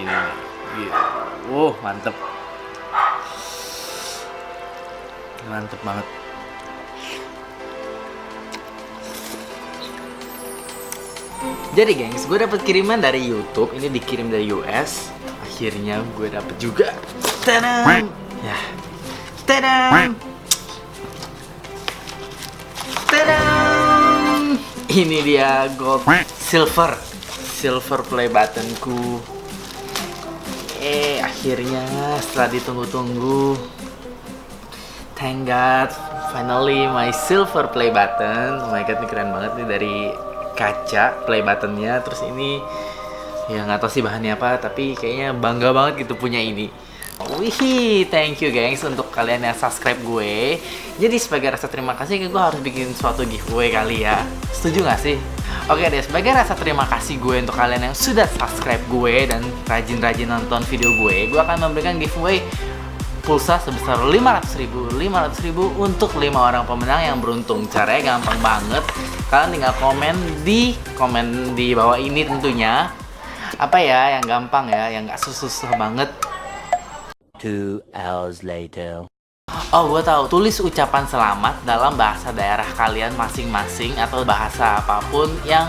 Gitu. Mantep. Mantep banget. Jadi gengs, gue dapet kiriman dari YouTube. Ini dikirim dari US. Akhirnya gue dapet juga. Tadam! Ya. Tadam! Tadam! Ini dia gold silver play buttonku. Akhirnya setelah ditunggu-tunggu, thank God, finally my silver play button. Oh my God, ini keren banget nih, dari kaca play buttonnya. Terus ini ya nggak tahu sih bahannya apa, tapi kayaknya bangga banget gitu punya ini. Wih, thank you gengs untuk kalian yang subscribe gue. Jadi sebagai rasa terima kasih, gue harus bikin suatu giveaway kali ya. Setuju nggak sih? Oke deh, sebagai rasa terima kasih gue untuk kalian yang sudah subscribe gue dan rajin-rajin nonton video gue akan memberikan giveaway pulsa sebesar 500.000 untuk 5 orang pemenang yang beruntung. Caranya gampang banget. Kalian tinggal komen di bawah ini tentunya. Apa ya yang gampang ya, yang nggak susah banget. 2 hours later. Oh, gue tahu. Tulis ucapan selamat dalam bahasa daerah kalian masing-masing atau bahasa apapun yang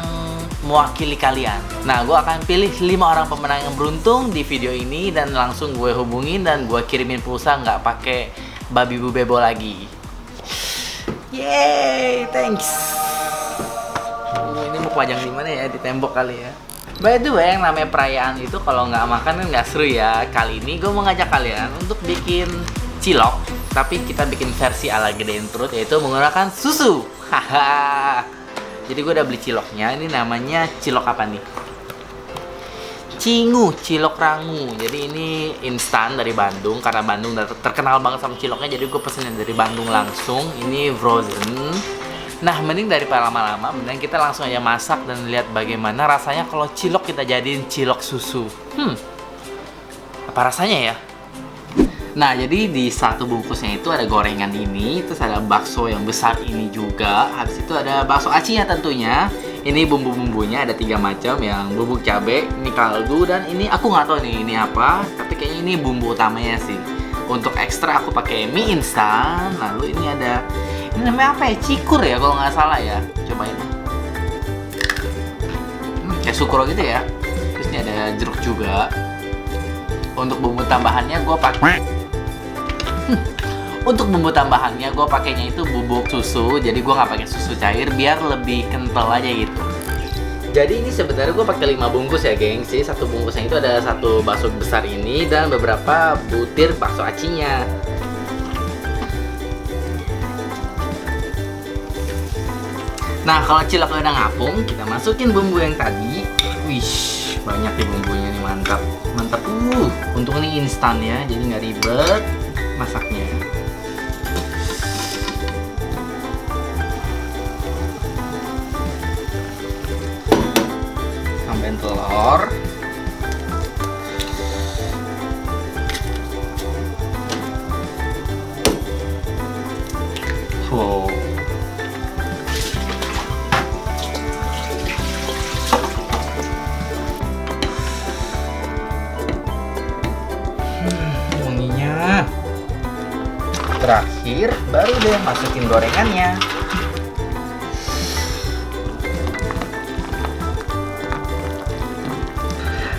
mewakili kalian. Nah, gue akan pilih 5 orang pemenang yang beruntung di video ini dan langsung gue hubungin dan gue kirimin pulsa nggak pakai babi bu bebo lagi. Yeay, thanks. Ini mau pajang di mana ya? Di tembok kali ya. By the way, yang namanya perayaan itu kalau nggak makan kan nggak seru ya. Kali ini gue mau ngajak kalian untuk bikin cilok, tapi kita bikin versi ala gedein perut, yaitu menggunakan susu. Haha. Jadi gue udah beli ciloknya. Ini namanya cilok apa nih? Cingu, cilok rangu. Jadi ini instan dari Bandung, karena Bandung udah terkenal banget sama ciloknya. Jadi gue pesennya dari Bandung langsung. Ini frozen. Nah, mending daripada lama-lama, mending kita langsung aja masak dan lihat bagaimana rasanya kalau cilok kita jadiin cilok susu. Apa rasanya ya? Nah, jadi di satu bungkusnya itu ada gorengan ini, terus ada bakso yang besar ini juga. Habis itu ada bakso acinya tentunya. Ini bumbu-bumbunya ada 3 macam, yang bubuk cabe, ini kaldu, dan ini aku nggak tahu nih ini apa, tapi kayaknya ini bumbu utamanya sih. Untuk ekstra aku pakai mie instan. Lalu ini ada, ini namanya apa ya? Cikur ya kalau nggak salah ya. Cobain. Kayak sukro gitu ya. Terus ini ada jeruk juga. Untuk bumbu tambahannya gue pakai. Untuk bumbu tambahannya gue pakainya itu bubuk susu. Jadi gue nggak pakai susu cair biar lebih kental aja gitu. Jadi ini sebenarnya gue pakai 5 bungkus ya gengs. Jadi satu bungkusnya itu ada satu bakso besar ini dan beberapa butir bakso acinya. Nah, kalau cilok udah ngapung, kita masukin bumbu yang tadi. Wish, banyak nih bumbunya nih, mantap. Mantap. Untung ini instan ya, jadi nggak ribet masaknya. Tambahin telur. Wow. Wanginya. Terakhir baru deh masukin gorengannya.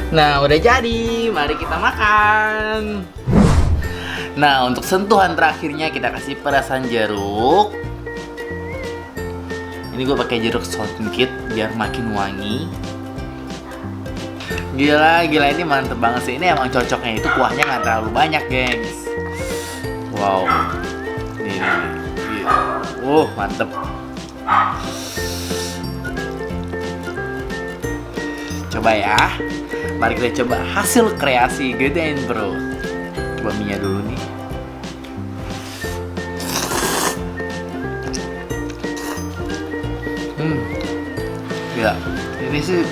Nah, udah jadi. Mari kita makan. Nah, untuk sentuhan terakhirnya kita kasih perasan jeruk. Ini gue pakai jeruk songkit biar makin wangi. Gila ini mantep banget sih. Ini emang cocoknya itu kuahnya nggak terlalu banyak, gengs. Wow. Ini. Mantep. Coba ya. Mari kita coba hasil kreasi gedein bro. Coba minyak dulu nih. Gila. Ini sih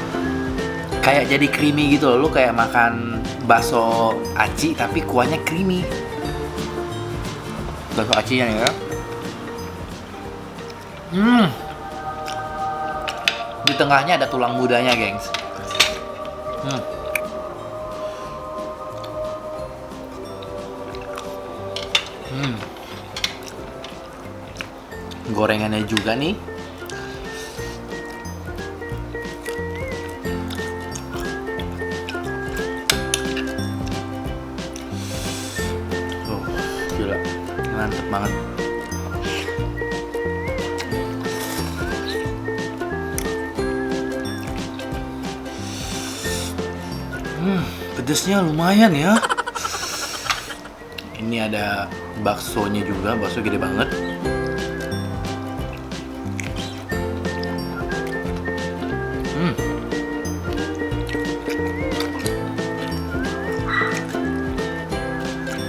kayak jadi creamy gitu loh. Lu kayak makan bakso aci tapi kuahnya creamy. Bakso acinya ya. Di tengahnya ada tulang mudanya, gengs. gorengannya juga nih. Gila, mantep banget. Pedesnya lumayan ya. Ini ada baksonya juga, bakso gede banget.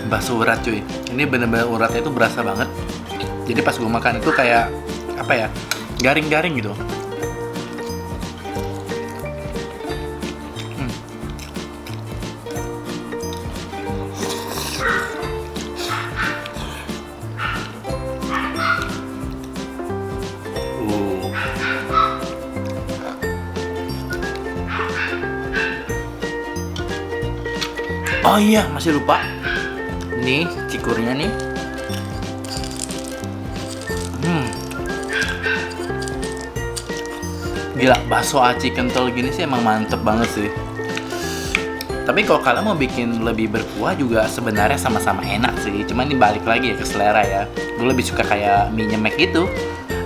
Bakso urat cuy. Ini bener-bener uratnya itu berasa banget. Jadi pas gue makan itu kayak apa ya? Garing-garing gitu. Oh iya, masih lupa. Nih, cikurnya nih. Gila, bakso aci kental gini sih emang mantep banget sih. Tapi kalau kalian mau bikin lebih berkuah juga sebenarnya sama-sama enak sih. Cuman ini balik lagi ya ke selera ya. Gue lebih suka kayak mie nyemek gitu.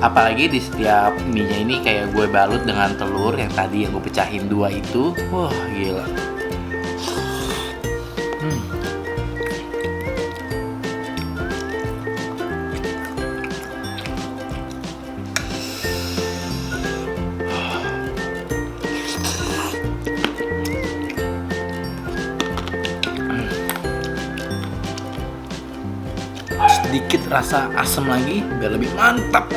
Apalagi di setiap mie-nya ini kayak gue balut dengan telur yang tadi yang gue pecahin dua itu. Wah, gila. Sedikit rasa asam lagi biar lebih mantap.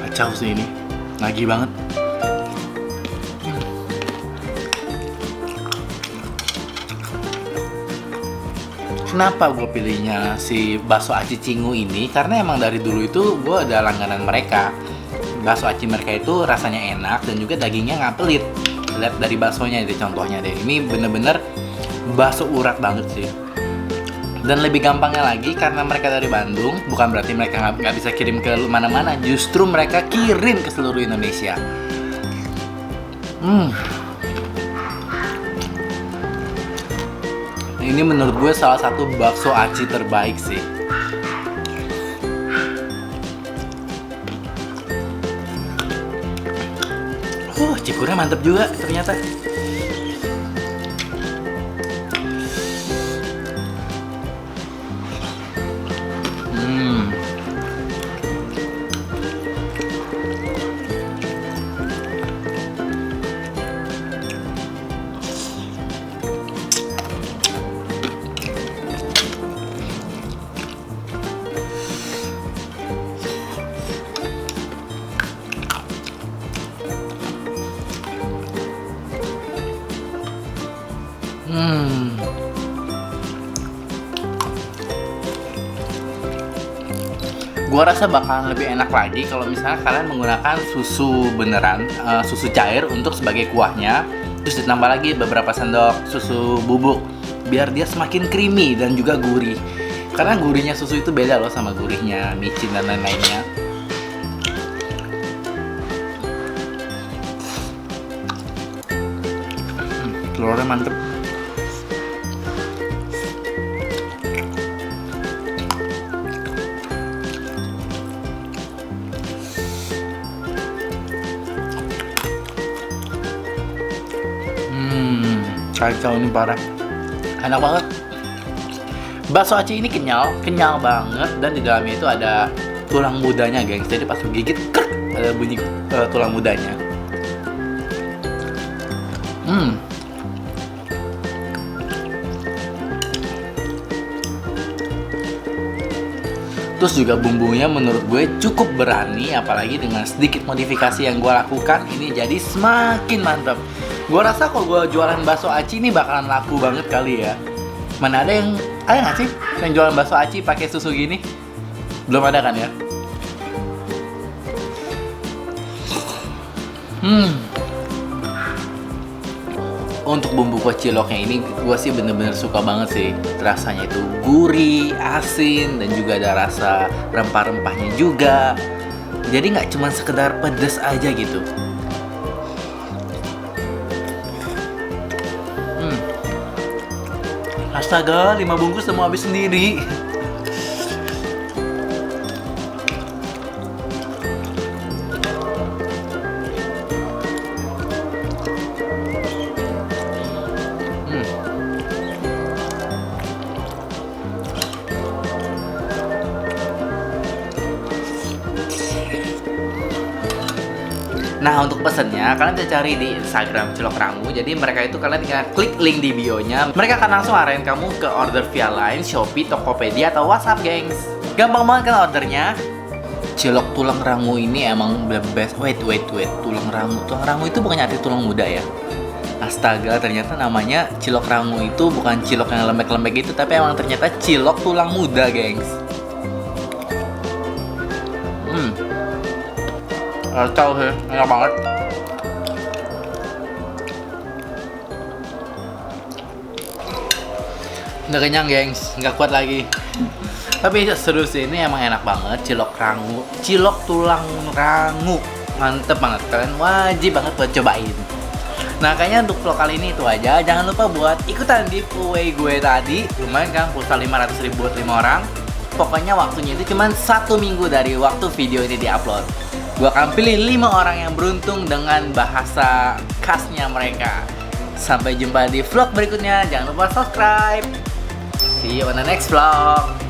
Kacau sih ini, nagih banget. Kenapa gue pilihnya si bakso aci Cingu ini? Karena emang dari dulu itu gue ada langganan mereka. Bakso aci mereka itu rasanya enak dan juga dagingnya nggak pelit. Lihat dari baksonya deh, contohnya deh. Ini bener-bener bakso urat banget sih. Dan lebih gampangnya lagi karena mereka dari Bandung, bukan berarti mereka nggak bisa kirim ke mana-mana. Justru mereka kirim ke seluruh Indonesia. Ini menurut gue salah satu bakso aci terbaik sih. Cikurnya mantep juga ternyata. Gua rasa bakalan lebih enak lagi kalau misalnya kalian menggunakan susu beneran, susu cair untuk sebagai kuahnya, terus ditambah lagi beberapa sendok susu bubuk biar dia semakin creamy dan juga gurih. Karena gurihnya susu itu beda loh sama gurihnya micin dan lain-lainnya. Telurnya mantep. Kacau ini parah, enak banget. Bakso aci ini kenyal banget dan di dalamnya itu ada tulang mudanya, gengs. Jadi pas gigit, ada bunyi tulang mudanya. Terus juga bumbunya menurut gue cukup berani, apalagi dengan sedikit modifikasi yang gue lakukan ini jadi semakin mantap. Gue rasa kalau gue jualan bakso aci ini bakalan laku banget kali ya. Mana ada nggak sih yang jualan bakso aci pakai susu gini? Belum ada kan ya? Untuk bumbu kuah ciloknya ini gue sih bener-bener suka banget sih. Rasanya itu gurih, asin, dan juga ada rasa rempah-rempahnya juga. Jadi nggak cuma sekedar pedes aja gitu. Astaga, 5 bungkus udah mau habis sendiri. Nah, untuk pesennya kalian bisa cari di Instagram Cilok Rangu. Jadi mereka itu kalian tinggal klik link di bio-nya. Mereka akan langsung arahin kamu ke order via Line, Shopee, Tokopedia, atau WhatsApp, gengs. Gampang banget kan ordernya? Cilok tulang rangu ini emang the best. Wait. Tulang rangu. Tulang rangu itu bukannya arti tulang muda ya? Astaga, ternyata namanya cilok rangu itu bukan cilok yang lembek-lembek gitu, tapi emang ternyata cilok tulang muda, gengs. Tahu sih, enak banget. Udah kenyang, gengs, nggak kuat lagi. Tapi seru sih, ini emang enak banget. Cilok rangu, cilok tulang rangu, mantep banget. Kalian wajib banget buat cobain. Nah, kayaknya untuk vlog kali ini itu aja. Jangan lupa buat ikutan giveaway gue tadi. Lumayan kan, pulsa 500.000 buat 5 orang. Pokoknya waktunya itu cuma 1 minggu dari waktu video ini diupload. Gue akan pilih 5 orang yang beruntung dengan bahasa khasnya mereka. Sampai jumpa di vlog berikutnya. Jangan lupa subscribe. See you on the next vlog.